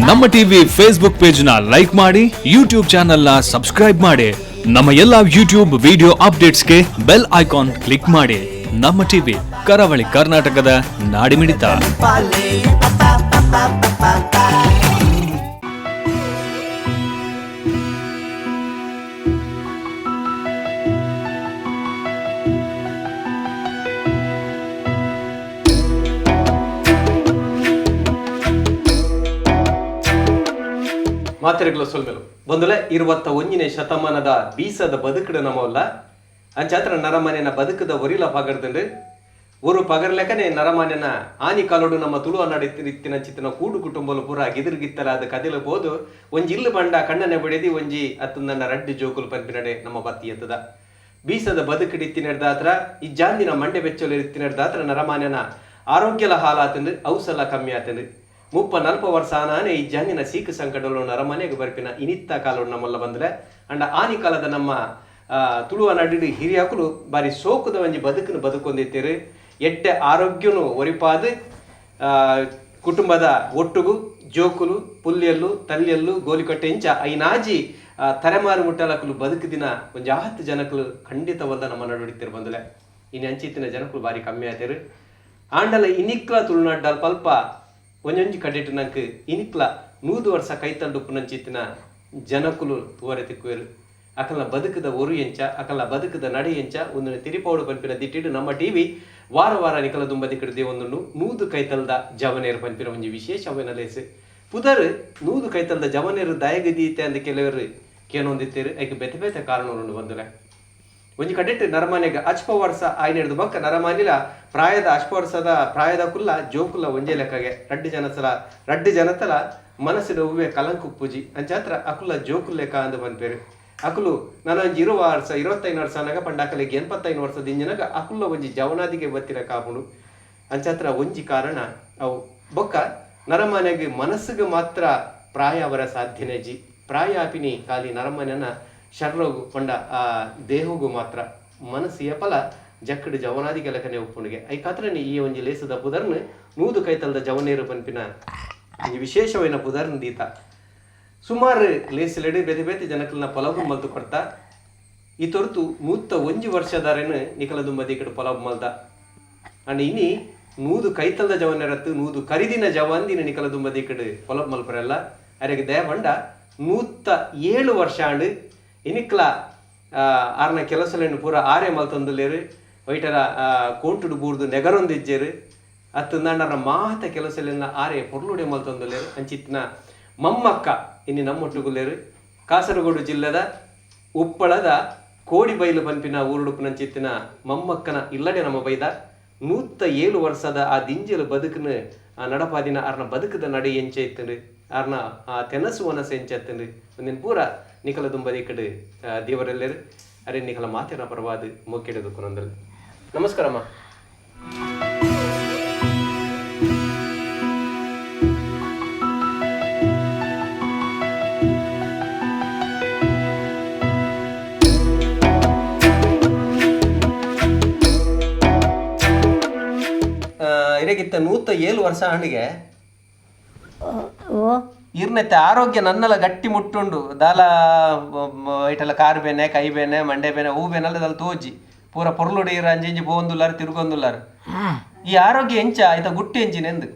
ನಮ್ಮ TV Facebook page ನ like ಮಾಡಿ, ಯೂಟ್ಯೂಬ್ ಚಾನೆಲ್ ನ ಸಬ್ಸ್ಕ್ರೈಬ್ ಮಾಡಿ. ನಮ್ಮ ಎಲ್ಲಾ ಯೂಟ್ಯೂಬ್ ವಿಡಿಯೋ ಅಪ್ಡೇಟ್ಸ್ಗೆ ಬೆಲ್ ಐಕಾನ್ ಕ್ಲಿಕ್ ಮಾಡಿ. ನಮ್ಮ ಟಿವಿ ಕರಾವಳಿ ಕರ್ನಾಟಕದ ನಾಡಿಮಿಡಿತ. ಮಾತೆರೆಗ್ಲ ಸೊಲ್ಮೆಲು ಬಂದುಲೆ 21ನೇ ಶತಮಾನದ ಬೀಸದ ಬದುಕುಡ ನಮ್ಮಲ್ಲ ಅಂಚಾತ್ರ ನರಮನೆನ ಬದುಕದ ಒರಿಲ ಪಗರ್ದಂಡು ஒரு ಪಗರ್ಲೆಕ್ಕನೆ ನರಮನೆನ ಆನಿ ಕಾಲೋಡು ನಮ್ಮ ತುಳು ಅನ್ನಡಿತ್ತಿನ ಚಿತ್ತಿನ ಕೂಡು ಕುಟುಂಬಲು ಪೂರ ಗಿದಿರ್ಗಿತ್ತಲ ಅದು ಕದಿಲು ಬೋದು ಒಂಜಿ ಇಲ್ಲು ಬಂಡ ಕಣ್ಣನೆ ಬಡಿದಿ ಒಂಜಿ ಅತ್ತಂದನ್ನ ರಡ್ಡಿ ಜೋಕುಲು ಪಂಪಿನಡೆ ನಮ್ಮ ಬತ್ತಿ ಎತ್ತದ ಬೀಸದ ಬದುಕುಡಿತ್ತಿನಡ್ದಾತ್ರ ಈ ಜಾಂದಿನ ಮಂಡೆ ಬೆಚ್ಚಲು ಇತ್ತಿನಡ್ದಾತ್ರ ನರಮನೆನ ಆರೋಗ್ಯಲ ಹಾಲಾತಂದು ಔಸಲ ಕಮ್ಮಿ ಆತಂದು 30-40 ವರ್ಷ ಆನಾನೆ ಈ ಜಾನಿನ ಸೀಕ ಸಂಕಟಗಳು ನರಮನೆಗೆ ಬರ್ಪಿನ ಇನಿತ್ತ ಕಾಲೋಡು ನಮ್ಮಲ್ಲ ಬಂದ್ರೆ ಅಂಡ ಆನಿ ಕಾಲದ ನಮ್ಮ ತುಳುವ ನಡಿಡು ಹಿರಿಯಕಲು ಬಾರಿ ಸೋಕುದ ಒಂಜಿ ಬದುಕನ್ನು ಬದುಕೊಂದಿತ್ತೀರು. ಎಡ್ಡೆ ಆರೋಗ್ಯನು ಒರಿಪಾದು ಕುಟುಂಬದ ಒಟ್ಟುಗು ಜೋಕುಲು ಪುಲ್ಯಲ್ಲು ತಲ್ಯಲ್ಲು ಗೋಲಿಕಟ್ಟೆ ಇಂಚ ಐನಾಜಿ ತಲೆಮಾರು ಮುಟ್ಟಲಕಲು ಬದುಕುದಿನ ಒಂಜಿ 10 ಜನಕಲು ಖಂಡಿತವಲ್ಲ ನಮ್ಮ ನಡುಡಿತ್ತಿರು ಬಂದಲೆ ಇನ್ನು ಅಂಚಿತ್ತಿನ ಜನಕಲು ಬಾರಿ ಕಮ್ಮಿ ಆಯ್ತರು. ಆಂಡಲ ಇನಿಕ್ಲ ತುಳುನಾಡ್ಡಲ್ ಪಲ್ಪ ಒಂಜೊಂಜಿ ಕಡೆಟ್ಟು ನಂಗೆ ಇನಿಕ್ಲ 100 ವರ್ಷ ಕೈತಂಡುಪ್ಪುನಂಚಿತ್ತಿನ ಜನಕುಲು ತೂವರೆ ತಿಕ್ಕುವೆರು. ಅಕಲ್ನ ಬದುಕದ ಒರು ಎಂಚ ಅಕಲ್ನ ಬದುಕದ ನಡೆ ಎಂಚ ಒಂದು ತಿರಿಪೌಡು ಪಂಪಿನ ದಿಟ್ಟಿಡು ನಮ್ಮ ಟಿವಿ ವಾರ ವಾರ ನಿಕಲ ದುಂಬ ದಿಕ್ಕಡಿದೆ ಒಂದು 100 ಕೈತಲ್ದ ಜವನೇರು ಪಂಪಿನ ಒಂಜಿ ವಿಶೇಷವನ್ನ ಲೇಸು ಪುದರ್ 100 ಕೈತಲ್ದ ಜವನೇರು ದಯಗದೀತೆ ಅಂದ ಕೆಲವರು ಕೇನೊಂದಿತ್ತೇರು ಐಕೆ ಬೆತೆ ಬೆತೆ ಕಾರಣವನ್ನು ಬಂದಲೆ ಒಂಜಿ ಕಡೆಟ್ಟು ನರಮನೆಗೆ ಅಚ್ಪ ವರ್ಷ ಆಯ್ನೆಡ್ದು ಬಕ್ಕ ನರಮನಿಲ ಪ್ರಾಯದ ಅಚ್ಪ ವರ್ಷದ ಪ್ರಾಯದ ಕುಲ್ಲ ಜೋಕುಲ್ಲ ಒಂಜೆ ಲೆಕ್ಕಗೆ ರಡ್ಡು ಜನತಲ ಮನಸ್ಸಿನ ಹೂವೆ ಕಲಂಕು ಪೂಜಿ ಅಂಚಾತ್ರ ಅಕುಲ್ಲ ಜೋಕುಲ್ ಲೆಕ್ಕ ಅಂದು ಬಂದ್ಪೇರು. ಅಕುಲು ನಾನು ಒಂಜಿ 20 ವರ್ಷ 25 ವರ್ಷ ಅನ್ನಾಗ ಪಂಡಾಕಲಿಗೆ 85 ವರ್ಷದ ಇಂಜಿನಾಗ ಅಕುಲ್ಲ ಒಂಜಿ ಜವನಾದಿಗೆ ಬತ್ತಿರ ಕಾಪುಡು ಅಂಚಾತ್ರ ಒಂಜಿ ಕಾರಣ ಅವು ಬೊಕ್ಕ ನರಮನೆಗೆ ಮನಸ್ಸಿಗೆ ಮಾತ್ರ ಪ್ರಾಯ ಅವರ ಸಾಧ್ಯನೆಜಿ ಪ್ರಾಯ ಆಪಿನಿ ಖಾಲಿ ನರಮನೆನ ಶರ್ರೋಗು ಕೊಂಡ ಆ ದೇಹಗೂ ಮಾತ್ರ ಮನಸ್ಸಿಯ ಫಲ ಜಕ್ಕಡು ಜವನಾದಿ ಕೆಲಕನೆ ಉಪ್ಪುಣಿಗೆ ಐಕಾತ್ರನೆ ಈ ಒಂಜಿ ಲೇಸದ ಪುದರ್ನು 100 ಕೈತಲ್ದ ಜವನೇರು ಪಂಪಿನ ಈ ವಿಶೇಷವೈನ ಪುದರ್ನು ದೀತ ಸುಮಾರು ಲೇಸಲೆಡು ಬೇತೆ ಬೇತೆ ಜನಕಲ್ನ ಪೊಲಬು ಮಲ್ತು ಕೊಡ್ತಾ ಈ ತೊರ್ತು 101 ವರ್ಷದಾರೇನು ನಿಕಲ ದುಂಬದಿ ಕಡೆ ಪೊಲಬು ಮಲ್ದ ಅಂಡ್ ಇನಿ 100 ಕೈತಲ್ದ ಜವನೇರತ್ತು 100 ಕರಿದಿನ ಜವಂದಿನ ನಿಕಲ ದುಂಬದಿ ಕಡೆ ಪೊಲಬು ಮಲ್ಪರೆಲ್ಲ ಅರೆಗೆ ದಯ ಬಂಡ 107 ವರ್ಷ ಆಂಡು ಇನಿಕ್ಲ ಆರ್ನ ಕೆಲಸಲೇನು ಪೂರ ಆರೆ ಮಲ್ತೊಂದುಲ್ಲೇರು ವೈಟರ ಕೋಂಟುಡು ಬೂರ್ದು ನೆಗರೊಂದಿಜ್ಜೇರು ಅತ್ತಂದಾಂಡರ ಮಾತ ಕೆಲಸಲೆನ್ನ ಆರೆ ಪೊರ್ಲುಡೆ ಮಲ್ತೊಂದುಲ್ಲೇರು ಅಂಚಿತ್ತಿನ ಮಮ್ಮಕ್ಕ ಇನ್ನು ನಮ್ಮೊಟ್ಟುಗುಲ್ಲೇರು ಕಾಸರಗೋಡು ಜಿಲ್ಲೆದ ಉಪ್ಪಳದ ಕೋಡಿಬೈಲು ಪಂಪಿನ ಊರುಡುಪುನಂಚಿತ್ತಿನ ಮಮ್ಮಕ್ಕನ ಇಲ್ಲಡೆ ನಮ್ಮ ಬೈದ 107 ವರ್ಷದ ಆ ದಿಂಜಲು ಬದುಕನ್ನು ನಡಪಾದಿನ ಆರ್ನ ಬದುಕದ ನಡೆ ಎಂಚೆ ಇತ್ತಂಡು ಆರ್ನ ಆ ತೆನಸು ವನಸ ಎಂಚೆ ಇತ್ತಂಡು ಒಂದಿನ ಪೂರ ನಿಕಲ ದುಂಬದಿ ಕಡೆ ದೇವರೆಲ್ಲರು ಅರೆ ನಿಕಲ ಮಾತಿನ ಪರವಾದ ಮೊಕ್ಕೆಡದು ಕೊನೊಂದಲ್ಲಿ. ನಮಸ್ಕಾರಮ್ಮ. ಇರಗಿತ್ತ 107 ವರ್ಷ ಹಣ್ಣಿಗೆ ಇರ್ನೈತೆ ಆರೋಗ್ಯ ನನ್ನೆಲ್ಲ ಗಟ್ಟಿ ಮುಟ್ಟುಂಡು ದಾಲ ಇಟೆಲ್ಲ ಕಾರು ಬೇನೆ ಕೈ ಬೇನೆ ಮಂಡೆ ಬೇನೆ ಹೂ ಬೇನೆಲ್ಲ ದಾಲ ತೋಜಿ ಪೂರ ಪೊರ್ಲುಡಿ ಅಂಜಿಂಜಿ ಪೋಂದುಲ್ಲಾರ ತಿರುಗೊಂದುಲ್ಲಾರ ಈ ಆರೋಗ್ಯ ಎಂಚ ಆಯ್ತ ಗುಟ್ಟಿ ಎಂಚಿನೆಂದು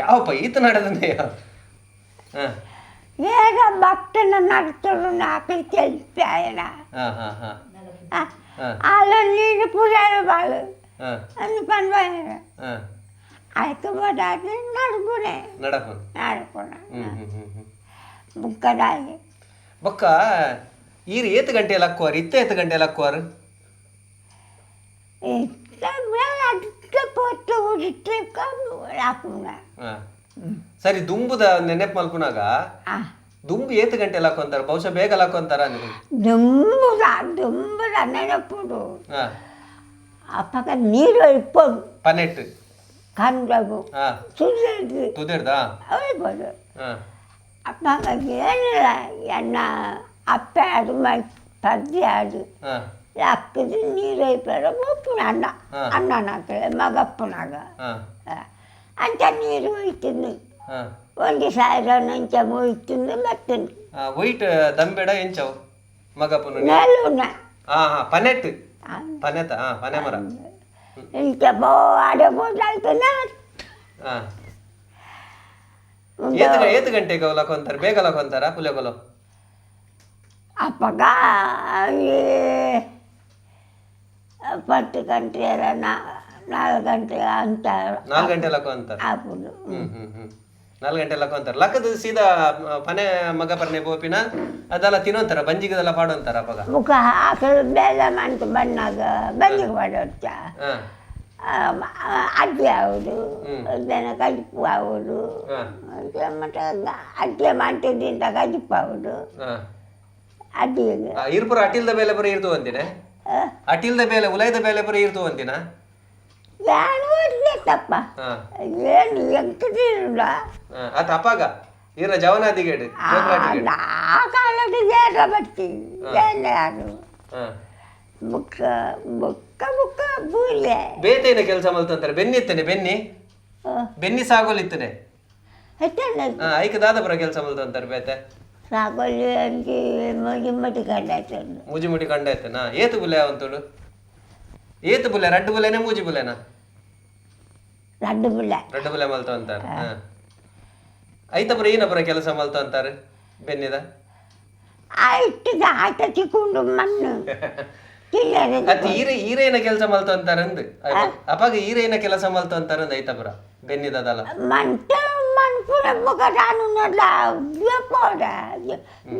ಯಾವಪ್ಪ ಈತ ನಡೆದನೆ ಭಕ್ತನ ನಡ್ತರು ನಾಲ್ಕು ಕೆಲಸ ಅಲ್ಲ ನೀರು ಪೂಜಾರ ಬಾಳು ಅನ್ಕೊಂಡು ಆಯ್ತು ಬದಾಗಿ ನಡ್ಕೊನೆ ಬುಕ್ಕದಾಗಿ ಬೊಕ್ಕ ಈರು ಏತು ಗಂಟೆಯಲ್ಲಿ ಹಾಕುವಾರು ಎತ್ತು ಗಂಟೆಯಲ್ಲಿ ಹಾಕುವಾರು ಸರಿ ದುಂಬುದ ನೆನಪು ಮಲ್ಪುನಾಗ ದುಂಬು ಏತು ಗಂಟೆಯಲ್ಲಿ ಹಾಕೊಂತಾರ ಬಹುಶಃ ಬೇಗ ಹಾಕೊಂತಾರ ದುಂಬುದ ನೆನಪುಡು ಅಪ್ಪಗ ನೀರು ಇಪ್ಪದು ಪನೆಟ್ಟು ಕಂಡಗು ತುದಿರ್ದ ಅಪ್ಪಗ ಏನಿಲ್ಲ ಎನ್ನ ಅಪ್ಪ ಅದು పది ఆడు ఆ, అక్కది నీరు అయిపోయాడు ఒప్పుడు అన్న నాకు మగప్పునాగా ఆ, అంత నీరు పోయితుంది ఆ. ಒಂದೇ ಸಾವಿರ ನಂಚ ಹೋಯ್తుంది ಬರ್ತಂದು ವೈಟ್ ದಂಬೆಡ ಎಂಚವು ಮಗಪ್ಪನು ನೆಲುನ ಪನೆಟ್ ಪನೆತ ಪನೆ ಮರ ಇಂಚ ಬೋ ಆಡಬೋದಾಯ್ತನ ಏತು ಗಂಟೆಗೆ ಲಕೊಂತಾರೆ ಬೇಗ ಲಕೊಂತಾರ ಪುಲೆಗೊಲ ಅಪ್ಪಗ 10 ಗಂಟೆ ಎಲ್ಲ 4 ಗಂಟೆ ಅಂತ 4 ಗಂಟೆ ಲಕೊಂತಾರೆ ಅప్పుడు 4 ಗಂಟೆ ಲಕೊಂತಾರೆ ಲಕ್ಕದ ಸೀದಾ ಪನೆ ಮಗ ಪರ್ನೆ ಬೋಪಿನ ಅದೆಲ್ಲ ತಿನ್ನೋಂತಾರ ಬಂಜಿಗದೆಲ್ಲ ಪಾಡೋಂತಾರ ಅಪ್ಪಗ ಮುಖ ಹಾಕಲು ಬೇಡ ಮಂಟು ಬಣ್ಣಾಗ ಬಂಜಿಗೆ ಪಾಡೋಚ್ಚ ಅಡ್ಡಿ ಆಗೋದು ದನ ಕಜಿಪ್ಪು ಆಗೋದು ಮತ್ತೆ ಅಡ್ಡಿ ಮಂಟದಿಂದ ಕಜಿಪ್ಪು ಆಗೋದು ಅಡ್ಡಿಗೆ ಇರ್ಪುರ ಅಟಿಲ್ದ ಬೇಲೆ ಬರೀ ಇರ್ತು ಅಂತಿನ ಅಟಿಲ್ದ ಬೇಲೆ ಉಲೈದ ಬೇಲೆ ಬರೀ ಇರ್ತು ಅಂತಿನ ಏನು ಇರ್ಲಿತ್ತಪ್ಪ ಏನು ಎಂಕದಿಲ್ಲ ಆತ ಅಪ್ಪಾಗ ಇರ ಜವನಾದಿಗೇಡು ಆ ಕಾಲದ ಏನ ಬಟ್ಟಿ ಏನಾರು ಬುಕ್ಕ ಬುಕ್ಕ ಬುಕ್ಕ ಬೂಲೆ ಬೇತೇನ ಕೆಲಸ ಮಲ್ತಂತಾರೆ ಬೆನ್ನಿ ಇತ್ತನೆ ಬೆನ್ನಿ ಸಾಗೋಲಿತ್ತನೆ ಐಕ ದಾದ ಬರ ಕೆಲಸ ಮಲ್ತಂತಾರೆ ಬೇತೆ ಸಾಗೋಲಿ ಅಂಗಿ ಮುಜಿ ಕಂಡಾಯ್ತು ಮುಜಿ ಕಂಡಾಯ್ತನ ಏತು ಬುಲೆ ಅವಂತೋಡು ಏತು ಬುಲೆ ರಡ್ಡು ಬುಲೆನೆ ಮೂಜಿ ಬುಲೆನ ರಡ್ಡು ಬುಲೆ ಮಲ್ತ ಅಂತಾರೆ ಐತ ಬರ ಏನ ಬರ ಕೆಲಸ ಮಲ್ತ ಅಂತಾರೆ ಬೆನ್ನಿದ ಆಯ್ತದ ಆಟ ಚಿಕ್ಕೊಂಡು ಮಣ್ಣು ಅತ್ ಈರೇನ ಕೆಲಸ ಮಲ್ತ ಅಂತಾರಂದು ಅಪ್ಪಾಗ ಈರೇನ ಕೆಲಸ ಮಲ್ತ ಅಂತಾರಂದು ಐತ ಬರ ಬೆನ್ನಿದಲ್ಲ ಮಂಟ ಮನ್ಪುರ ಮುಖ ರಾನುನಲ್ಲ ವ್ಯಪೋಡ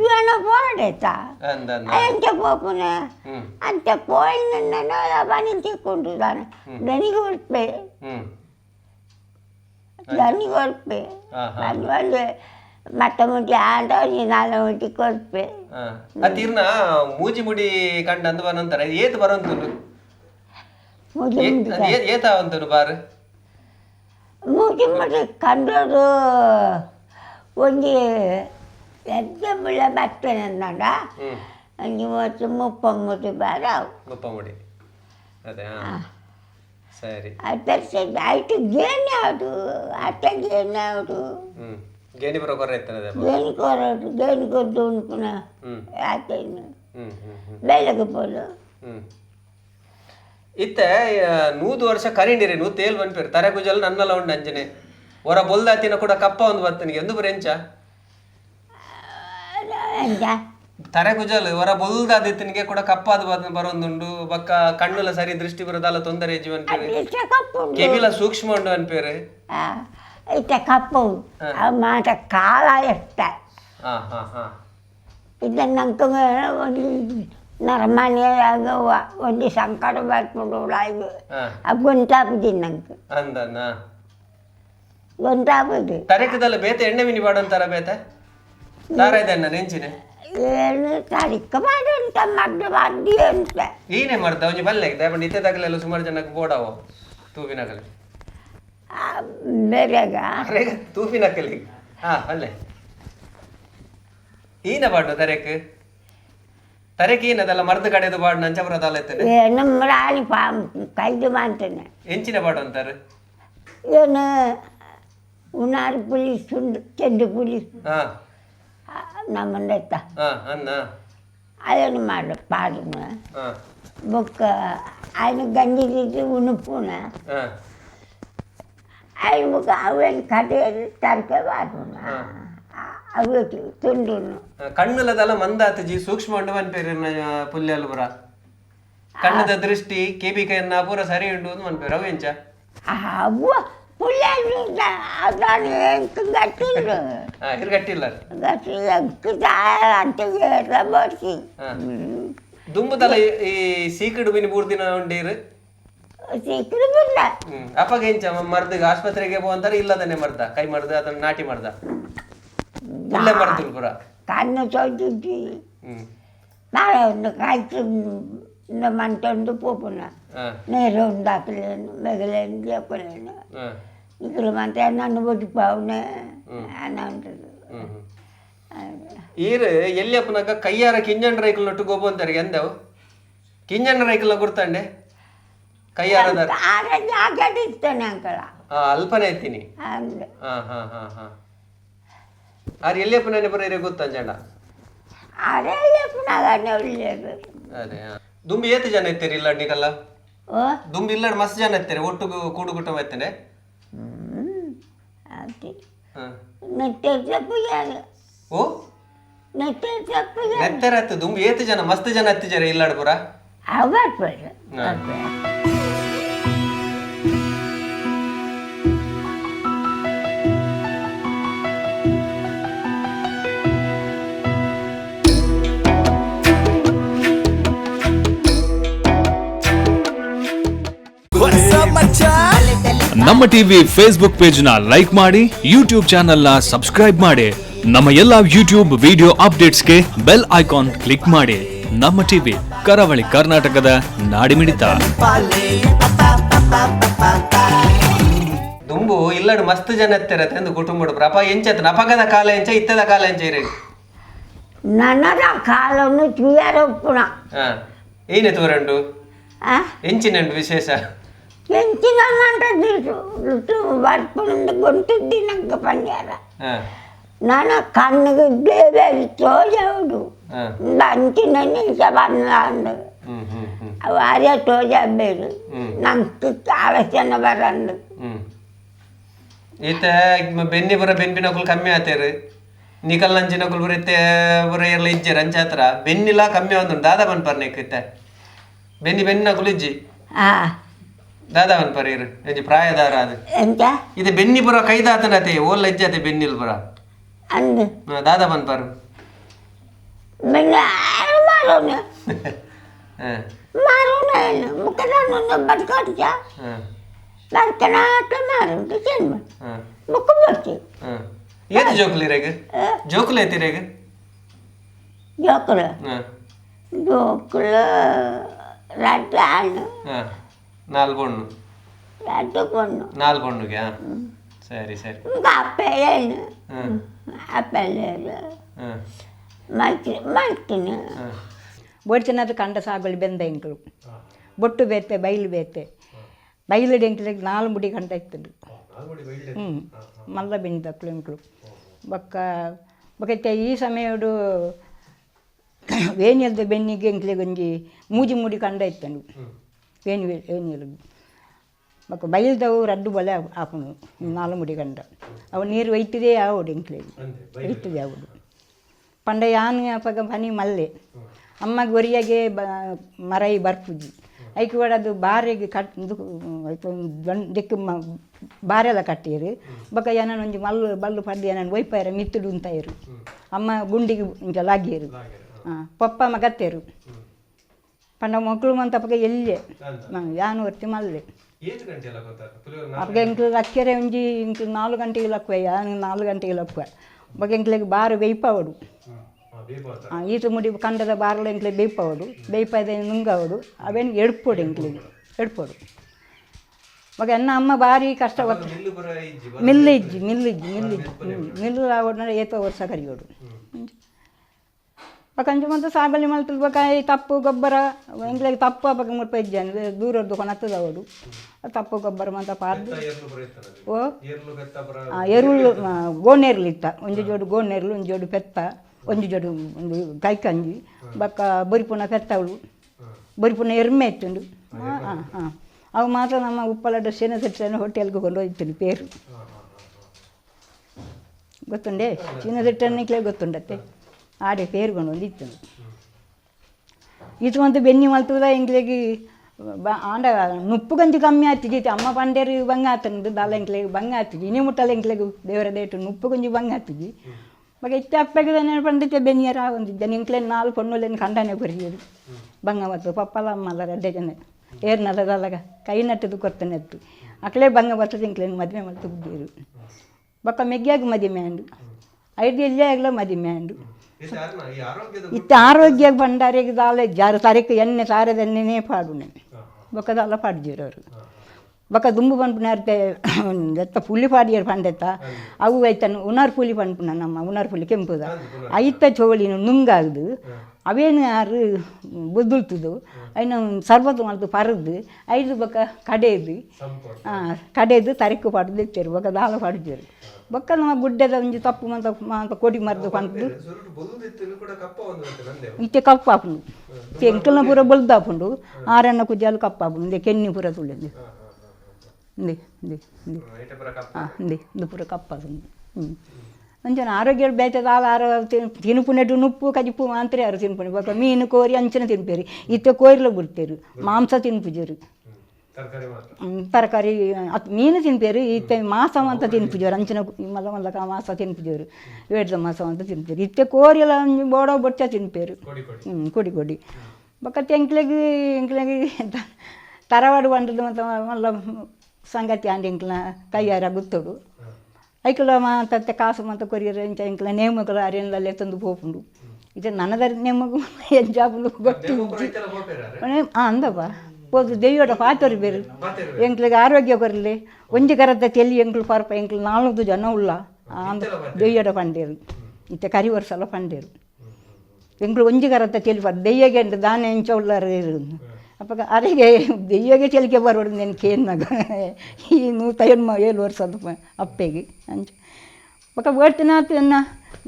ವ್ಯನ ಪೋಡೆತ ಅಂತ ಪೋಪುನ ಅಂತ ಪೋಯಿನ ನನ್ನ ಬನಿ ಚಿಕ್ಕೊಂಡು ತಾನೆ ದನಿಗೆ ಹೊರಪೆ ಅಲ್ಲಿ ಮಟ್ಟ ಮುಟ್ಟಿ ಆಟ ನಾಳೆ ಮುಟ್ಟಿ ಕೊಡ್ಪೆ ಅತೀರ್ನ ಮೂಜಿ ಮುಡಿ ಕಂಡ ಅಂದು ಬರಂತಾರೆ ಏತ್ ಬರಂತನು ಏತ ಅವಂತನು ಬಾರು ಮೂಜಿ ಮುಟ್ಟಿ ಕಂಡೋದು ಒಂದು ಎದ್ದೆ ಬಿಳ ಬರ್ತೇನೆ ಅಂದ ಇವತ್ತು 33 ಬಾರ ಮುಡಿ ಅದೇ ಸರಿ ಆಯ್ತು ಗೇಣಿ ಯಾವುದು ಅಟ್ಟ ಗೇಣಿ ಯಾವುದು ಗೇಣಿ ಬರೋ ಕೊರ ಇರ್ತದೆ ಗೇಣಿ ಕೊರೋದು ಗೇಣಿ ಕೊದ್ದು ಉಂಟುನ ಆತೇನು ಬೆಳಗ್ಗೆ ಪೋಲು ಇತ್ತೆ 100 ವರ್ಷ ಕರಿಂಡಿರಿ 100 ತೇಲ್ ಬಂದ್ಪೇರು ತರೆ ಕುಜಲ್ ನನ್ನಲ್ಲ ಉಂಡು ಅಂಜನೆ ಹೊರ ಬೊಲ್ದಾತಿನ ಕೂಡ ಕಪ್ಪ ಒಂದು ಬರ್ತನಿಗೆ ಎಂದು ಬರೆಂಚ ಎಂತ ತರೆ ಕುಜಲ್ ಹೊರ ಬೊಲ್ದಾದಿತ್ತನಿಗೆ ಕೂಡ ಕಪ್ಪಾದ ಬರೊಂದುಂಡು ಬಕ್ಕ ಕಣ್ಣುಲ ಸರಿ ದೃಷ್ಟಿ ಬರೋದಲ್ಲ ತೊಂದರೆ ಜೀವನ್ ಕೆವಿಲ ಸೂಕ್ಷ್ಮ ಉಂಡು ಅನ್ಪೇರು ಇತ್ತ ಕಪ್ಪು మాట ಕಾಲ ಎಷ್ಟ ಇದನ್ನ ನಂಗೆ ಒಂದು ನರಮನೆಯಾಗ ಒಂದು ಸಂಕಟ ಬರ್ಕೊಂಡು ಗೊಂತಾಪುದಿ ನಂಗೆ ಗೊಂತಾಪುದಿ ತರೆಕದಲ್ಲ ಬೇತೆ ಎಣ್ಣೆ ಮಿನಿ ಬಾಡಂತಾರ ಬೇತೆ ತಾರೈದಣ್ಣ ನೆಂಚಿನೆ ಏನು ತರಿಕ ಮಾಡಂತ ಮದ್ದು ಮದ್ದಿ ಅಂತ ಏನೇ ಮಾಡ್ತಾ ಒಂಜಿ ಬಲ್ಲೆ ದಯಪಂಡು ಇತ್ತೆ ತಗಲೆಲ್ಲ ಸುಮಾರು ಜನಕ್ಕೆ ಬೋಡಾವು ತೂಪಿನಕಲಿ ಬೇರೆಗ ತೂಪಿನಕಲಿ ಅಲ್ಲೇ ಈನ ಬಾಡು ತರೆಕ್ ಏನದಲ್ಲ ಮರ್ದ ಕಡೆದು ಬಾಡು ನಂಚ ಬರೋದಲ್ಲ ಎತ್ತನೆ ನಮ್ಮ ರಾಣಿ ಕೈದು ಮಾಡ್ತೇನೆ ಎಂಚಿನ ಬಾಡು ಅಂತಾರೆ ಏನು ಉನಾರು ಪುಲೀಸ್ ಚೆಂಡು ಪುಲೀಸ್ ನಮ್ಮಂದತ್ತ ಅದನ್ನು ಮಾಡು ಪಾಡುನ ಬೊಕ್ಕ ఆయన గంజిది ఉనుపున ఆయన ఒక అవేని కట్టే తరకే వాడున అవి ತುಂಡುನು ಕಣ್ಣುಲದಲ್ಲ ಮಂದಾತಜಿ ಸೂಕ್ಷ್ಮ ಉಂಡು ಅನ್ಪೇರು ಪುಲ್ಯಲು ಪುರ ಕಣ್ಣದ ದೃಷ್ಟಿ ಕೇಬಿಕೈನ ಪೂರ ಸರಿ ಉಂಡು ಅನ್ಪೇರು ಅವು ಎಂಚ ಅವ್ವ ಪುಲ್ಯಲು ಅದಾನೆ ಗಟ್ಟಿಲ್ಲ ಗಟ್ಟಿಲ್ಲ ಗಟ್ಟಿ ಅಂತ ಬರ್ಸಿ ದುಂಬುದಲ್ಲ ಈ ಸೀಕಡು ಬಿನಿ 3 ದಿನ ಉಂಡೀರು ಸೀಕಡು ಬಿಲ್ಲ ಅಪ್ಪಗ ಎಂಚ ಮರ್ದಗ ಆಸ್ಪತ್ರೆಗೆ ಹೋಗಂತಾರೆ ಇಲ್ಲದನೆ ಮರ್ದ ಕೈ ಮರ್ದ ಅದನ್ನ ನಾಟಿ ಮರ್ದ ಇಲ್ಲೇ ಮರ್ದಿಲ್ ಪುರ ಕಣ್ಣು ಸೋದಿದ್ದಿ ನಾಳೆ ಒಂದು ಕಾಯ್ತು ಮಂಟೊಂದು ಪೋಪುನ ನೀರು ఉండాకలేను మిగలేను చెప్పలేను ఇక్కడ మంటే నన్ను పట్టిపోవునే అని అంటారు ಈರು ಎಲ್ಲಿಯಪ್ಪನಾಗ ಕೈಯಾರ ಕಿಂಜಣ್ಣ ರೈಕಲ್ ನೊಟ್ಟು ಗೋಬು ಅಂತಾರೆ ಎಂದವು ಕಿಂಜಣ್ಣ ರೈಕಲ್ನ ಗುರ್ತಂಡೆ ಕೈಯಾರದ ಇರ್ತಾನೆ ಅಂಕಳ ಅಲ್ಪನೇ ಎತ್ತೀನಿ ಅಂದ್ರೆ ಆರು ಎಲ್ಲಿಯಪ್ಪನೇ ಬರೀ ಗೊತ್ತಂಜಣ್ಣ ಅರೆಪ್ಪನಾಗನೆ ಒಳ್ಳೆಯದು ಅದೇ ದುಂಬಿ ಏತು ಜನ ಇರ್ತೀರಿ ಇಲ್ಲ ನೀಕಲ್ಲ ದುಂಬಿ ಇಲ್ಲ ಮಸ್ತ್ ಜನ ಇರ್ತಾರೆ ಒಟ್ಟು ಕೂಡು ಕುಟುಂಬ ಇರ್ತೇನೆ ಅದೇ ನೆಟ್ಟೆ ತಪ್ಪಿಗೆ ಓ ನೆಟ್ಟೆ ತಪ್ಪಿಗೆ ನೆತ್ತರ ಹತ್ತು ದುಂಬಿ ಏತು ಜನ ಮಸ್ತ್ ಜನ ಹತ್ತಿದ್ದಾರೆ ಇಲ್ಲಾಡ್ ಪುರ ಅವರ್ಪಡ ನಮ್ಮ ಟಿವಿ ಫೇಸ್ಬುಕ್ ಪೇಜ್ ನ ಲೈಕ್ ಮಾಡಿ ಯೂಟ್ಯೂಬ್ ಚಾನೆಲ್ ನ ಸಬ್ಸ್ಕ್ರೈಬ್ ಮಾಡಿ ನಮ್ಮ ಎಲ್ಲಾ ಯೂಟ್ಯೂಬ್ ವಿಡಿಯೋ ಅಪ್ಡೇಟ್ಸ್ಗೆ ಬೆಲ್ ಐಕಾನ್ ಕ್ಲಿಕ್ ಮಾಡಿ. ನಮ್ಮ ಟಿವಿ ಕರಾವಳಿ ಕರ್ನಾಟಕದ ನಾಡಿಮಿಡಿತ. ದುಂಬು ಇಲ್ಲಡ್ ಮಸ್ತ್ ಜನ ಎತ್ತಿರತ್ತೆ ಎಂದು ಕುಟುಂಬ ಪ್ರಪ ಎಂಚತ್ ನಪಗದ ಕಾಲ ಎಂಚ ಇತ್ತದ ಕಾಲ ಎಂಚ ಇರಿ ನನ್ನದ ಕಾಲನ್ನು ತುಯಾರಪ್ಪುಣ ಏನೇ ತೋರಂಡು ಎಂಚಿನಂಡು ವಿಶೇಷ ಎಂಚಿನ ಮಂಟು ಬರ್ಪುಣಿಂದ ಗొంతుದ್ದಿ ನಂಗೆ ಪಂಡ್ಯಾರ ನಾನು ಕಣ್ಣಿಗೆ ದೇವೇರಿ ತೋಜವಡು ಅಂಚಿನ ನಿಮಿಷ ಬಂದ ಅಂದು ಅವಾರೇ ತೋಜಬೇಡು ನಂಗೆ ಆಲೋಚನೆ ಬರಂದು ಈತ ಬೆನ್ನಿ ಬರ ಬೆನ್ಪಿನಕುಲು ಕಮ್ಮಿ ಆತೇರು ನಿಕಲ್ ನಂಚಿನಕುಲು ಬರೀತೆ ಬರ ಎಲ್ಲ ಇಜ್ಜೆ ರಂಚಾತ್ರ ಬೆನ್ನಿಲ್ಲ ಕಮ್ಮಿ ಒಂದು ದಾದಾ ಬನ್ಪರ್ನೇಕಿತ್ತ ಬೆನ್ನಿ ಬೆನ್ನಿನಕುಲು ಇಜ್ಜಿ ದಾದಾ ಬನ್ಪರ್ ಇರು ಇಜ್ಜಿ ಪ್ರಾಯದಾರ ಅದು ಎಂತ ಇದು ಬೆನ್ನಿ ಬರ ಕೈದಾತನತೆ ಓಲ್ಲ ಇಜ್ಜತೆ ಬೆನ್ನಿಲ್ ಬರ ಅಂದು ದಾದಾ ಬನ್ಪರು ಮಾರೋಣ ಮಾರೋಣ ಮುಖದ ಬದುಕಾಟ ಬರ್ಕನಾಟ ಮಾರುಂಟು ಜನ್ಮ ಮುಖ ಬರ್ತೀವಿ ಏದು ಜೋಕುಲಿ ರೇಗ ಜೋಕುಲು ಐತಿ ರೇಗ ಜೋಕುಲ ಜೋಕುಲ ರಟ್ಟ ಹಣ್ಣು ನಾಲ್ ಬಣ್ಣು ರಟ್ಟ ಬಣ್ಣು ನಾಲ್ ಬಣ್ಣುಗೆ ಸರಿ ಸರಿ ಆಪಲ್ ಹಣ್ಣು ಆಪಲ್ ಮಾಡ್ತೀನಿ ಬೋಡ್ಚಿನದು ಕಂಡ ಸಾಗಲಿ ಬೆಂದ ಎಂಕಲು ಬೊಟ್ಟು ಬೇತೆ ಬೈಲು ಬೇತೆ ಬೈಲುಡಿ ಎಂಕ್ಲಿಗೆ 4 ಮುಡಿ ಕಂಡ ಇತ್ತದು ಮಲ್ಲ ಬೆಂದ ಎಂಕಲು ಬೊಕ್ಕ ಬೊಕೈತೆ ಈ ಸಮಯಡು ವೇಣಿಯಲ್ದ ಬೆನ್ನಿಗೆ ಎಂಕ್ಲಿಗೆ ಒಂಜಿ ಮೂಜಿ ಮುಡಿ ಕಂಡ ಇತ್ತಂಡು ವೇಣಿಯಲು ಬೊಕ್ಕ ಬೈಲ್ದವು ರಡ್ಡು ಬಲೆ ಆಪುನು 4 ಮುಡಿ ಕಂಡ ಅವು ನೀರು ಒಯ್ತಿದೆ ಆವಡು ಎಂಕ್ಲಿಗೆ ಒಯ್ತಿದೆ ಆವಡು ಪಂಡ ಯಾನು ಅಪಗ ಪನಿ ಮಲ್ಲೆ ಅಮ್ಮ ಗೊರಿಯಾಗೆ ಮರೈ ಬರ್ಪುಜಿ ಐಕೆ ಅದು ಬಾರೆಗೆ ಕಟ್ ದಿಕ್ಕು ಬಾರೆಲ್ಲ ಕಟ್ಟಿರು ಬೊಕ ಏನನ ಒಂಜಿ ಮಲ್ಲು ಬಲ್ಲು ಪಡ್ದು ಏನನ ಒಯ್ಪಾರ ಮಿತ್ತುಡು ಉಂತಾಯಿರು ಅಮ್ಮ ಗುಂಡಿಗೆ ಇಂಚ ಲಾಗಿಯರು ಪಪ್ಪ ಮಗತ್ತೇರು ಪಂಡ ಮಕ್ಕಳು ಮಂತ ಅಪಗ ಎಲ್ಲೆ ಯಾನು ಒರ್ತಿ ಮಲ್ಲೆ ಅಪಗ ಇಂಕ್ಲು ಅಕ್ಕೆರೆ ಒಂಜಿ ಇಂಕ್ಲು 4 ಗಂಟೆಗೆ ಲಕ್ಕುವ ಯಾನು 4 ಗಂಟೆಗೆ ಲಕ್ಕುವ ಬೊಕ ಇಂಕ್ಲಿಗೆ ಬಾರು ಬೇಯ್ಪವಡು ಈತ ಮುಡಿ ಕಂಡದ ಬಾರ್ಲ ಎಂಕ್ಲೆ ಬೇಯ್ಪವಡು ಬೇಯ್ಪದ ನುಂಗವಡು ಅವೇನು ಎಡ್ಪೋಡು ಎಂಕ್ಲಿಗೆ ಎಡ್ಪೋಡು ಮಗ ಎನ್ನ ಅಮ್ಮ ಬಾರಿ ಕಷ್ಟಪಟ್ಟು ಮಿಲ್ಲು ಆವಡ್ನ ಏತ ವರ್ಷ ಕರಿಯೋಡು ಕಂಚು ಮತ್ತು ಸಾಬಲಿ ಮಲ್ತಲ್ಬೇಕಾಯಿ ತಪ್ಪು ಗೊಬ್ಬರ ಎಂಕ್ಲಿಗೆ ತಪ್ಪು ಅವಾಗ ಮುಟ್ಪ ಇಜ್ಜಾನೆ ದೂರದ್ದು ಕೊನತ್ತದವಡು ತಪ್ಪು ಗೊಬ್ಬರ ಮಂತ ಪಾರ್ದು ಓ ಎರುಳು ಗೋಣೆರ್ಲಿತ್ತ ಒಂಜಿ ಜೋಡು ಗೋಣೆರ್ಲು ಒಂಜಿ ಜೋಡು ಪೆತ್ತ ಒಂಜಿ ಜೋಡು ಒಂದು ಕೈಕಂಜಿ ಬಕ್ಕ ಬರಿಪುನ ಪೆತ್ತವಳು ಬರಿಪುನ ಎರ್ಮೆ ಇತ್ತುಂಡು ಅವು ಮಾತ್ರ ನಮ್ಮ ಉಪ್ಪಲಡ್ಡ ಸೇನೆ ಸೆಟ್ಟನ್ನು ಹೋಟೆಲ್ಗೆ ಕೊಂಡು ಹೋಗ್ತೀನಿ ಪೇರು ಗೊತ್ತುಂಡೆ ಚೀನ ಸೆಟ್ಟನ್ನಿಕ್ಲೇ ಗೊತ್ತುಂಡತ್ತೆ ಆಡೆ ಪೇರ್ಕೊಂಡು ಒಂದು ಇತ್ತು ಇದು ಒಂದು ಬೆನ್ನಿ ಮಲ್ತದ ಎಂಕ್ಲೆಗೆ ಆಂಡ ನುಪ್ಪು ಗಂಜಿ ಕಮ್ಮಿ ಆಗ್ತಿದ್ದಿತ್ತು ಅಮ್ಮ ಪಂಡೇರು ಬಂಗ ಆತಂದು ದಾಲ ಎಂಕ್ಲೆಗೆ ಬಂಗ ಆಗ್ತಿದ್ದಿ ಇನಿ ಮುಟ್ಟಲ್ಲ ಎಂಕ್ಲೆಗೆ ದೇವರ ದೇಟು ನುಪ್ಪು ಗಂಜಿ ಬಂಗ ಆಗ್ತಿದ್ದಿ ಮಗ ಇತ್ತೆ ಅಪ್ಪಗೆ ಪಂಡಿತ ಬೆನ್ನಿಯರ ಒಂದಿದ್ದೆ ಎಂಕ್ಲೆ 4 ಪೊಣ್ಣುಲೇನು ಕಂಡನೆ ಕೊರಿಯೋದು ಬಂಗ ಮತ್ತು ಪಪ್ಪಲ ಅಮ್ಮಲ್ಲ 2 ಜನ ಏರ್ನಲ್ಲದಲ್ಲಗ ಕೈ ನಟ್ಟದು ಕೊತ್ತನೆ ಎತ್ತು ಅಕ್ಲೇ ಬಂಗ ಬರ್ತದೆ ಎಂಕ್ಲೇನು ಮದುವೆ ಮಲ್ತು ಬುದ್ದಿರು ಬಕ್ಕ ಮೆಗ್ಗಿಯಾಗಿ ಮದುವೆ ಅಂಡು 5 ಎಲ್ಲೇ ಆಗಲ ಮದುವೆ ಅಂಡು ಇತ್ತು ಆರೋಗ್ಯ ಬಂಡಾರಿಗೆ ದಾಲೆ ಜಾರು ತಾರೀಕು ಎಣ್ಣೆ ಸಾರದ ಎಣ್ಣೆನೇ ಪಾಡುನೆ ಬೊಕ್ಕದಲ್ಲ ಪಾಡ್ಜಿರೋರು ಬೊಕ್ಕ ದುಂಬು ಪನ್ಪುನಾರ್ತೆ ಎತ್ತ ಪುಲಿ ಪಾಡಿಯರ್ ಪಂಡೆತ್ತ ಅವು ಐತನು ಉನಾರ್ ಪುಲಿ ಪನ್ಪುನ ನಮ್ಮ ಉನಾರ್ ಪುಲಿ ಕೆಂಪುದ ಐತ ಚೋಳಿನ ನುಂಗಾಗ್ದು ಅವೇನು ಯಾರು ಬುದ್ದುಳ್ತದು ಐನ ಸರ್ಬತ್ತು ಮಾಡ್ದು ಪರದು ಐದು ಬೊಕ್ಕ ಕಡೆದು ಕಡೆದು ತರಕು ಪಾಡ್ದು ಇತ್ತೇರು ಬೊಕ್ಕ ದಾಲ ಪಾಡ್ದೇರು ಬೊಕ್ಕ ನಮ್ಮ ಗುಡ್ಡದ ಒಂಜಿ ತಪ್ಪು ಮಂತ ಕೊಡಿ ಮರ್ದು ಪಂಪು ಇತ್ತೆ ಕಪ್ಪಾಪುಂಡು ಎಂಕಲ್ನ ಪೂರ ಬೊಲ್ದಾಪುಂಡು ಆರಣ್ಣ ಕುಜ್ಜಾಲು ಕಪ್ಪಾಪುಂಡು ಇಂದೆ ಕೆನ್ನಿ ಪೂರ ತುಳಿದು ಇಂದು ಪೂರ ಕಪ್ಪಾಪುಂಡು ಅಂಚನ ಆರೋಗ್ಯ ಬೇತದ ಆಹಾರ ತಿನ್ಪುನೆಡು ನುಪ್ಪು ಕಜಿಪ್ಪು ಮಾತ್ರ ಯಾರು ತಿನ್ಪುಣಿ ಬೊಕ್ಕ ಮೀನು ಕೋರಿ ಅಂಚನ ತಿನ್ಪೇರಿ ಇತ್ತೆ ಕೋರಿಲ ಬಿಡ್ತೇರು ಮಾಂಸ ತಿನ್ಪುಜರು ತರಕಾರಿ ಮೀನು ತಿನ್ಪೇರು ಇತ್ತೆ ಮಾಂಸ ಅಂತ ತಿನ್ಪುಜರು ಅಂಚನ ಮಲ್ಲ ಮಲ್ಲಕ ಮಾಂಸ ತಿನ್ಪುಜರು ಬೇಡದ ಮಾಂಸ ಅಂತ ತಿನ್ಪೇರು ಇತ್ತೆ ಕೋರಿಯೆಲ್ಲ ಬೋಡೋ ಬೊಚ್ಚ ತಿನ್ಪೇರು ಕೊಡಿ ಕೊಡಿ ಬೊಕ್ಕ ಎಂಕ್ಲೆಗೆ ತರವಾಡು ಬಂದದ್ದು ಮತ್ತು ಮಲ್ಲ ಸಂಗತಿ ಅಂಡ್ ಎಂಕ್ಲ ಕೈಯಾರ ಗುತ್ತೋಡು ಐಕಲ ಮಾತತ್ತೆ ಕಾಸು ಮಾತ ಕೊರಿಯರು ಇಂಚ ಎಂಕ್ಲ ನೇಮಗಳು ಅರಿಯನಲ್ಲೇ ತಂದು ಪೋಪುಂಡು ಇದು ನನ್ನದ ನೇಮಗು ಎಂಜಾಪುಂಡು ಗೊತ್ತು ಅಂದಪ್ಪ ಹೋದು ದೆಯ್ಯೋಡ ಪಾತರು ಬೇರು ಎಂಕ್ಲಿಗೆ ಆರೋಗ್ಯ ಬರಲಿ ಒಂಜಿ ಕರದ ತೆಲಿ ಎಂಕ್ಲು ಪರ್ಪ ಎಂಕ್ಲು 4 ಜನ ಉಳ್ಳ ಅಂದ ದೆಯ್ಯೋಡ ಪಂಡೇರು ಇತ್ತೆ ಕರಿ ವರ್ಷಲ ಪಂಡೇರು ಎಂಕ್ಲು ಒಂಜಿ ಕರದ ತೆಲಿ ಪರ್ ದೆಯ್ಯಗೆ ಉಂಟು ದಾನೆ ಎಂಚ ಉಳ್ಳಾರು ಅಪ್ಪ ಅರೆಗೆ ದೆಯ್ಯಗೆ ಚೆಲಿಕೆ ಬರೋಡು ನೆನ್ ಕೇನ್ನಾಗ ಈ 107 ವರ್ಷದ ಅಪ್ಪೆಗೆ ಅಂಚ ಬೊಕ್ಕ ಒಟ್ಟಿನಾತು ಎನ್ನ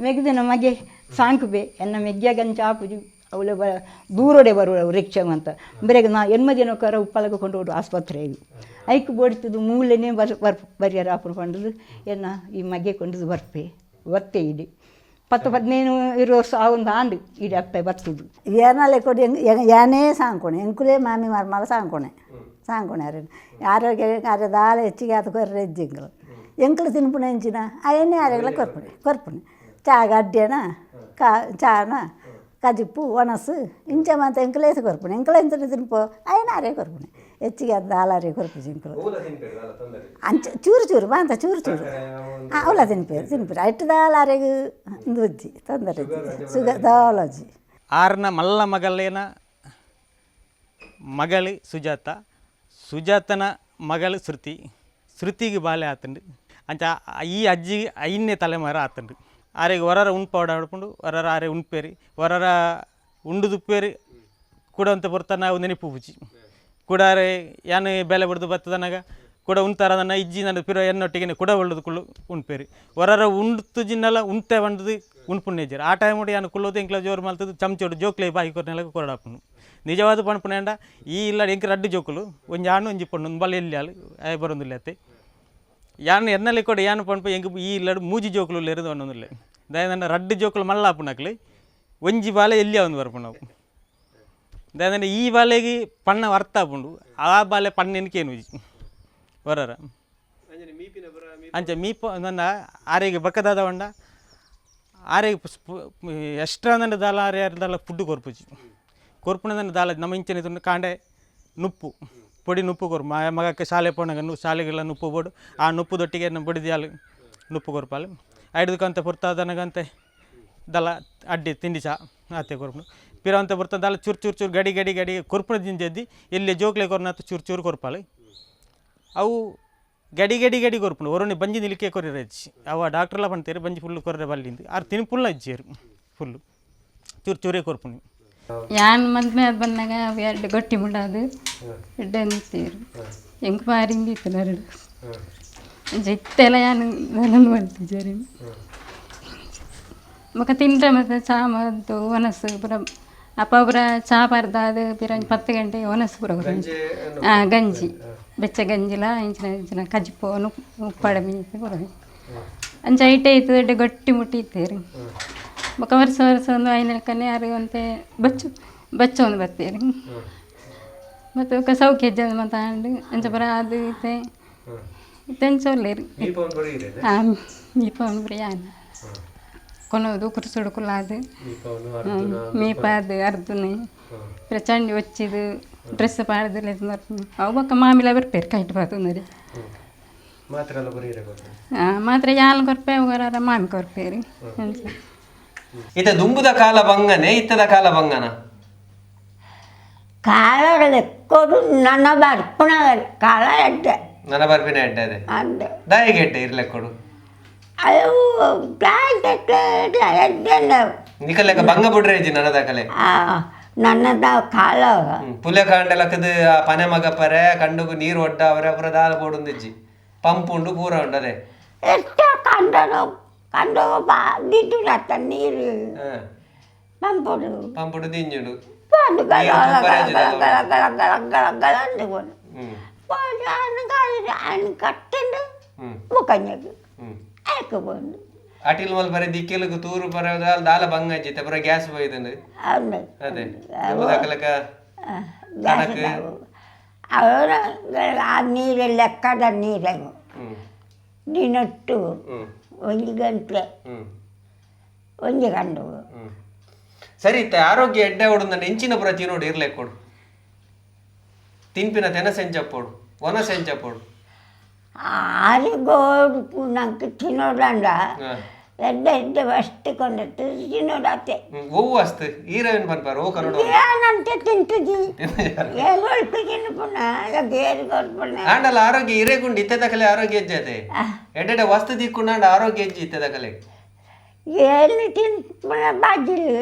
ಮೆಗ್ದಿನ ಮಗೆ ಸಾಂಕ್ಬೆ ಎನ್ನ ಮೆಗ್ಗ್ಯಾಗ ಅಂಚ ಆಪುಜು ಅವಳೆ ದೂರಡೆ ಬರುವ ರಿಕ್ಷಾ ಅಂತ ಬರೆಗೆ ನಾ ಎನ್ಮದಿನಕ್ಕಾರ ಉಪ್ಪಳಗ ಕೊಂಡು ಹೋಡು ಆಸ್ಪತ್ರೆಗೆ ಐಕ್ ಬೋಡ್ತಿದ್ದು ಮೂಲೆನೇ ಬರಿಯಾರ ಆಪುರ ಪಂಡದು ಎನ್ನ ಈ ಮಗೆ ಕೊಂಡದು ಬರ್ಪೆ ಒತ್ತೆ ಇಡಿ 10-15 ವರ್ಷ ಆ ಒಂದು ಆಂಡು ಇಡೀ ಅಪ್ಪೆ ಬರ್ತದು ಏನಾಲೆ ಕೊಡಿ ಏನೇ ಸಾಂಕೋಣೆ ಎಂಕುಲೇ ಮಾಮಿ ಮರ್ಮಲ ಸಾಂಕೋಣೆ ಅರೆ ಆರೋಗ್ಯ ಅರೆ ದಾಲ ಹೆಚ್ಚಿಗೆ ಅದು ಕೊರ್ರೆ ಹೆಜ್ಜಿಂಗಳು ಎಂಕಲು ತಿನ್ಪುಣ ಹೆಂಚಿನ ಆ ಎಣ್ಣೆ ಆರೆಗಳ ಕೊರ್ಪುಣೆ ಚಾಗ ಅಡ್ಡೆನ ಚಾನ ಕಜಿಪ್ಪು ಒಣಸು ಇಂಚ ಮಾತ ಎಂಕಲೇಸ ಕೊರ್ಪುಣೆ ಎಂಕಲ ಎಂತ ತಿನ್ಪು ಅಯ್ಯನ ಆರೇ ಕೊರ್ಪುಣೆ ಹೆಚ್ಚಿಗೆ ಅದು ದಾಲಾರೇ ಕೊರ್ಪು ಎಂಕಲು ಅಂಚ ಚೂರು ಮಾಂತ ಚೂರು ಅವಳ ತಿನ್ಪೇರು ಅಟ್ಟು ದಾಲಾರೆಗೆ ಉಜ್ಜಿ ತೊಂದರೆ ದಾಲಜ್ಜಿ ಆರ್ನ ಮಲ್ಲ ಮಗಳೇನ ಮಗಳು ಸುಜಾತನ ಮಗಳು ಶ್ರುತಿಗೆ ಬಾಲೆ ಆತಂಡು ಅಂಚ ಈ ಅಜ್ಜಿಗೆ 5ನೇ ತಲೆಮಾರು ಆತಂಡು ಆರೆಗೆ ಹೊರರ ಉಣ್ಪಾಡ ಆಡ್ಕೊಂಡು ಹೊರರ ಆರೆ ಉಣ್ಪೇರಿ ಹೊರರ ಉಂಡುದುಪ್ಪೇರಿ ಕೂಡ ಅಂತ ಬರ್ತಾನೆ ನಾವು ನೆನಪು ಪೂಜಿ ಕೂಡಾರೆ ಯಾನು ಬೆಲೆ ಬಡ್ದು ಬರ್ತದನಾಗ ಕೂಡ ಉಣ್ತಾರದನ್ನ ಇಜ್ಜಿ ನನ್ನ ಪಿರೋ ಎನ್ನೊಟ್ಟಿಗೆ ಕೂಡ ಒಳ್ಳದು ಕುಳ್ಳು ಉಣ್ಪೇರಿ ಹೊರರ ಉಂಡು ಜಿನ್ನೆಲ್ಲ ಉಣ್ತೆ ಬಂಡದು ಉಣ್ಪುಣ್ಯಜರು ಆ ಟೈಮ್ ಯಾನು ಕುಳ್ಳೋದು ಎಂಕ್ಲ ಜೋರು ಮಲ್ತದ್ದು ಚಮಚೋಡು ಜೋಕ್ಲೆ ಬಾಯಿ ಕೊರನೆಲ್ಲ ಕೊರಡಾಪುನು ನಿಜವಾದ ಪಣ್ಪುಣೆಂಡ ಈ ಇಲ್ಲ ಎಂಕ ರಡ್ಡು ಜೋಕುಲು ಒಂಜಿ ಆಣು ಒಂಜಿ ಪಣ್ಣು ಒಂದು ಬಲ ಎಲ್ಲಿ ಆಳು ಬರೋದಿಲ್ಲ ಅತ್ತೆ ಯಾನು ಎನ್ನಲೆ ಕೂಡ ಯಾನು ಪಣ್ಪು ಎಂಗೆ ಈ ಇಲ್ಲಡು ಮೂಜಿ ಜೋಕುಲು ಇರೋದು ಅನ್ನೋದಿಲ್ಲ ದಯದಂಡ ರಡ್ಡು ಜೋಕುಲು ಮಲ್ಲ ಆಪುನಕ್ಲಿ ಒಂಜಿ ಬಾಲೆ ಎಲ್ಲಿ ಅವನು ಬರ್ಪು ನಾವು ದಯದಂಡ ಈ ಬಾಲೆಗೆ ಪಣ್ಣ ಅರ್ಥ ಆಪುಂಡು ಆ ಬಾಲೆ ಪಣ್ಣ ಎನ್ಕೇನು ಹೊರರ ಅಂಚ ಮೀಪ ನನ್ನ ಆರೆಗೆ ಬಕ್ಕದಾದ ಹೊಂಡ ಆರೆಗೆ ಎಕ್ಸ್ಟ್ರಾ ನನ್ನ ದಾಲ ಆರ್ಯಾರ್ದಲ್ಲ ಫುಡ್ ಕೊರ್ಪುಜಿ ಕೊರ್ಪುಣದನ್ನ ದಾಲ ನಮ್ಮ ಇಂಚನೆ ಕಾಂಡೆ ನುಪ್ಪು పొడి నుప్పు కొరు మా మగಕ್ಕೆ ಶಾಲೆ ಪೋಣಗ ಶಾಲೆಗೆಲ್ಲ ನುಪ್ಪು ಬೋಡು ಆ ನುಪ್ಪುದೊಟ್ಟಿಗೆ ಬಡಿದ್ಯಾಲು ನುಪ್ಪು ಕೊರ್ಪಾಲು ಐದಕ್ಕಂತ ಪುರ್ತಾದನಗಂತೆ ದಲ ಅಡ್ಡಿ ತಿಂಡಿ ಚಾ ಆತೆ ಕೊರ್ಪುನು ಪಿರಂತ ಬರ್ತಾ ದಲ ಚೂರು ಗಡಿ ಕೊರ್ಪುನ ದಿಂಜದ್ದಿ ಎಲ್ಲಿ ಜೋಕ್ಲೆ ಕೊರ್ನಾತು ಚೂರು ಕೊರ್ಪಾಲು ಅವು ಗಡಿ ಕೊರ್ಪುನು ಒರೊನಿ ಬಂಜಿ ನಿಲಿಕೆ ಕೊರ್ರೆ ಹೆಚ್ಚಿ ಅವ ಡಾಕ್ಟರ್ಲ ಪಂತೇರಿ ಬಂಜಿ ಫುಲ್ಲು ಕೊರ್ರೆ ಬಲ್ಲಿಂದು ಆರು ತಿನಿ ಫುಲ್ ಅಜ್ಜಿಯರು ಫುಲ್ಲು ಚೂರೇ ಕೊರ್ಪುನಿ ಯಾನ್ ಮದ್ಮೆ ಅದು ಬಂದಾಗ ಎರಡು ಗಟ್ಟಿ ಮುಡೋದು ಎಡ್ಡೆ ನಿಂತೀರು ಹೆಂಗೆ ಮಾರಿಂಗಿತ್ತು ಎರಡು ಜೈತೆಲ್ಲ ಯಾನು ನನಂದು ಮಾಡ್ತಿದ್ದಾರೆ ಮಕ್ಕ ತಿಂದ್ರೆ ಮತ್ತು ಚಾ ಮದ್ದು ಒನಸು ಪುರ ಅಪ್ಪ ಪುರ ಚಾ ಪರ್ದಾದು ಪಿರ 10 ಗಂಟೆಗೆ ಒನಸು ಪುರ ಗಂಜಿ ಬೆಚ್ಚ ಗಂಜಿಲ ಇಂಚಿನ ಕಜ್ಜಿಪೋ ಉಪ್ಪಾಡ ಮೀಸೆ ಪುರ ಅಂಚ ಐಟೆ ಇತ್ತು ಎಡ್ಡೆ ಗಟ್ಟಿ ಮುಟ್ಟಿತ್ತೇರಿ ಬೊಕ್ಕ ವರ್ಷ ಒಂದು 5 ಕನ್ನೆ ಯಾರು ಅಂತೆ ಬಚ್ಚ ಒಂದು ಬರ್ತೀರಿ ಮತ್ತು ಒಕ್ಕ ಸೌಖ್ಯ ಹೆಜ್ಜೆ ಮಾತಾಡು ಅಂಚ ಬರ ಅದು ಇತ್ತೆ ತೆಂಚೊಲ್ಲೇರಿ ಹಾಂ ಮೀಪವನು ಬಿರಿಯಾನ ಕೊನೋದು ಕುರ್ಸುಡುಕುಲ್ಲ ಅದು ಮೀಪ ಅದು ಅರ್ಧನೆ ಚಂಡಿ ಒಚ್ಚಿದು ಡ್ರೆಸ್ ಪಾಡ್ದಿಲ್ಲ ಅವು ಬೊಕ್ಕ ಮಾಮಿಲ ಬರ್ಪೇರು ಕೈಟ್ ಬಾತುಂದರಿ ಮಾತ್ರ ಯಾಲ್ ಕೊರ್ಪೆ ಅವರ ಮಾಮಿ ಕೊರ್ಪೇರಿ ಇತ ದುಂಬುದ ಕಾಲ ಬಂಗನೆ ಇತ್ತದ ಕಾಲ ಬಂಗನ ಕಾಲಗಳು ಎಕ್ಕೋದು ನನ್ನ ಬರ್ಪುಣ ಕಾಲ ಎಡ್ಡೆ ನನ್ನ ಬರ್ಪಿನ ಎಡ್ಡೆ ಅದೇ ಅಂದೆ ದಾಯಿಗೆ ಎಡ್ಡೆ ಇರ್ಲೆಕ್ಕ ಕೊಡು ಅದು ಪ್ಲಾಂಟ್ ಎಡ್ಡೆಲ್ಲ ನಿಕಲೆಕ್ಕ ಬಂಗ ಬಿಡ್ರೆ ಇಜ್ಜಿ ನನ್ನ ದಾಖಲೆ ನನ್ನದ ಕಾಲ ಪುಲೆ ಕಾಂಡೆಲಕ್ಕದ ಪನೆ ಮಗ ಪರೆ ಕಂಡುಗು ನೀರು ಒಡ್ಡ ಅವರ ಪುರ ದಾಲ ಬೋಡುಂದಿಜ್ಜಿ ಪಂಪ್ ಉಂಡು ಪೂರ ಉಂಡು ಅದೇ ಎಷ್ಟು ಕಂಡನು ದಿಟ್ಟು ನತ್ತ ನೀರು ಪಂಪುಡು ಪಂಪುಡು ದಿಂಜುಡು ಕಟ್ಟಂಡು ಮುಖಂಜದು ಆಯ್ಕೆ ಬಂದು ಅಟಿಲ್ ಮಲ್ ಬರೀ ದಿಕ್ಕಿಲಕ್ಕೆ ತೂರು ಪರ ದಾಲ ಬಂಗ ಅಜ್ಜಿತ್ತೆ ಪರ ಗ್ಯಾಸ್ ಹೋಯ್ತಂದು ಅದೇ ದಾಖಲಕ ಅವರ ಆ ನೀರು ಲೆಕ್ಕದ ನೀರು ದಿನಟ್ಟು ಒಂದು ಗಂಟೆ ಒಂದು ಗಂಡು ಸರಿ ಇತ್ತ ಆರೋಗ್ಯ ಎಡ್ಡೆ ಹೊಡು ಹೆಂಚಿನ ಪುರ ತಿನ್ನೋಡು ಇರ್ಲೆಕ್ಕ ಕೊಡು ತಿನ್ಪಿನ ತೆನ ಸೆಂಚಪ್ಪೋಡು ಒನ ಸೆಂಚಪ್ಪೋಡು ಆರಿಗೋಡು ನಂಗೆ ತಿನ್ನೋದಂಡ ಎಡ್ಡೆ ಅಷ್ಟು ಕೊಂಡಟ್ಟು ತಿನ್ನೋಡತ್ತೆ ಓವು ಅಸ್ತು ಈರವೇನು ಪನ್ಪಾರ ಓ ಕನ್ನಡ ಏನಂತೆ ತಿಂತದಿ ಏಳು ತಿನ್ನಪುಣ ಗೇರು ಕೊಡ್ಪುಣ ಆಂಡಲ್ಲ ಆರೋಗ್ಯ ಇರೇಗುಂಡು ಇತ್ತದ ಕಲೆ ಆರೋಗ್ಯ ಹೆಜ್ಜೆ ಎಡ್ಡೆ ವಸ್ತು ದಿಕ್ಕೊಂಡ ಆರೋಗ್ಯ ಹೆಜ್ಜೆ ಇತ್ತದ ಕಲೆ ಏನು ತಿನ್ಪುಣ ಬಾಜಿಲು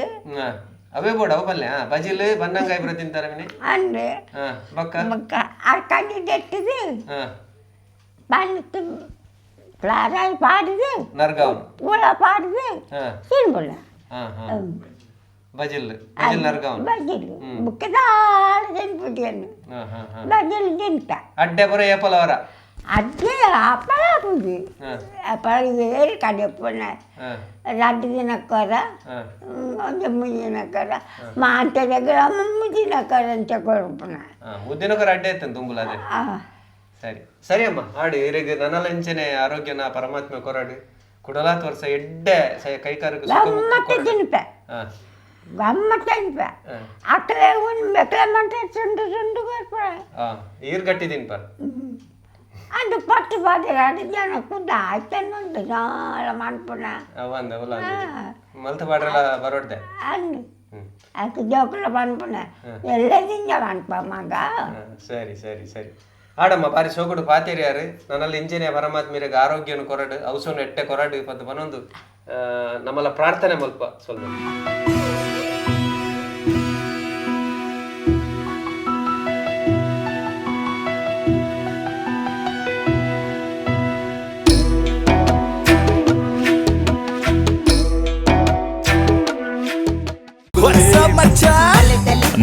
ಅವೇ ಬೋಡ ಅವ ಪಲ್ಯ ಬಜಿಲು ಬನ್ನಂಗಾಯಿ ಬರ ತಿಂತಾರ ಮಿನಿ ಅಂದ್ರೆ ಬಕ್ಕ ಅರ್ಕಂಡಿ ತೆಟ್ಟಿದೆ ಬಂದು ಪ್ಲಾರಾಯಿ ಪಾಡಿದೆ ನರ್ಗಾವ್ ಗುಳ ಪಾಡಿದೆ ತಿನ್ಪುಣ ಬಜಿಲ್ ಬಜಿಲ್ ನರ್ಗಾವ್ ಬಜಿಲು ಮುಖ್ಯದಾಳ ತಿನ್ಪುಟಿಯನ್ನು ಬಜಿಲು ತಿಂತ ಅಡ್ಡೆ ಬರ ಏಪಲ್ ಅವರ ಅದೇ ಅಪ್ಪಳ ಪುಂಜಿ ಅಪ್ಪಳ ಏರಿ ಕಡೆಪ್ಪನ ರಡ್ಡು ದಿನಕ್ಕರ ಒಂದು ಮುದ್ದಿನಕ್ಕರ ಮಾಂತೆ దగ్గర ಮುದ್ದಿನಕ್ಕರ ಅಂತ ಕೊಡಪ್ಪನ ಮುದ್ದಿನಕ್ಕರ ಅಡ್ಡೆ ಐತಂತ ತುಂಬುಲ ಅದೇ ಸರಿ ಸರಿ ಅಮ್ಮ ಆಡಿ ಇರಿಗೆ ನನ್ನಲಂಚನೆ ಆರೋಗ್ಯನ ಪರಮಾತ್ಮ ಕೊರಡು ಕುಡಲಾತ್ ವರ್ಷ ಎಡ್ಡೆ ಕೈಕಾರಕ್ಕೆ ಗಮ್ಮತ್ತೆ ತಿನ್ಪೆ ಗಮ್ಮತ್ತೆ ತಿನ್ಪೆ ಅಕ್ಕಲೆ ಒಂದು ಮೆಕ್ಕಲೆ ಮಂಟ ಚುಂಡು ಚುಂಡು ಕೊಡ್ಪೆ ಈರ್ಗಟ್ಟಿ ತಿನ್ಪ ಅದು ಪಟ್ಟು ಪಾತ್ರ ಜನ ಕುದ್ದ ಆಯ್ತನ್ನುಂಟು ನಾಳ ಮಾಡ್ಪುಣ ಅವಂದ ಮಲ್ತ ಪಾಡ್ರೆಲ್ಲ ಬರೋಡ್ದೆ ಅನ್ನು ಅದು ಜೋಕುಲ ಪನ್ಪುಣ ಎಲ್ಲ ತಿಂಜ ಪನ್ಪ ಮಗ ಸರಿ ಸರಿ ಸರಿ ಆಡಮ್ಮ ಬಾರಿ ಸೋಗುಡು ಪಾತೇರಿ ಯಾರು ನನ್ನಲ್ಲಿ ಇಂಜಿನ ಪರಮಾತ್ಮರಿಗೆ ಆರೋಗ್ಯನು ಕೊರಡು ಔಷಧ ಎಟ್ಟೆ ಕೊರಡು ಪತ್ತು ಬನ್ನೊಂದು ನಮ್ಮಲ್ಲ ಪ್ರಾರ್ಥನೆ ಮಲ್ಪ ಸ್ವಲ್ಪ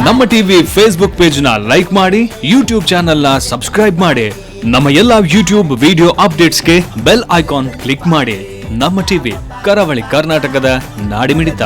ನಮ್ಮ ಟಿವಿ ಫೇಸ್ಬುಕ್ ಪೇಜ್ ನ ಲೈಕ್ ಮಾಡಿ, ಯೂಟ್ಯೂಬ್ ಚಾನೆಲ್ ನ ಸಬ್ಸ್ಕ್ರೈಬ್ ಮಾಡಿ, ನಮ್ಮ ಎಲ್ಲಾ ಯೂಟ್ಯೂಬ್ ವಿಡಿಯೋ ಅಪ್ಡೇಟ್ಸ್ಗೆ ಬೆಲ್ ಐಕಾನ್ ಕ್ಲಿಕ್ ಮಾಡಿ. ನಮ್ಮ ಟಿವಿ ಕರಾವಳಿ ಕರ್ನಾಟಕದ ನಾಡಿಮಿಡಿತ.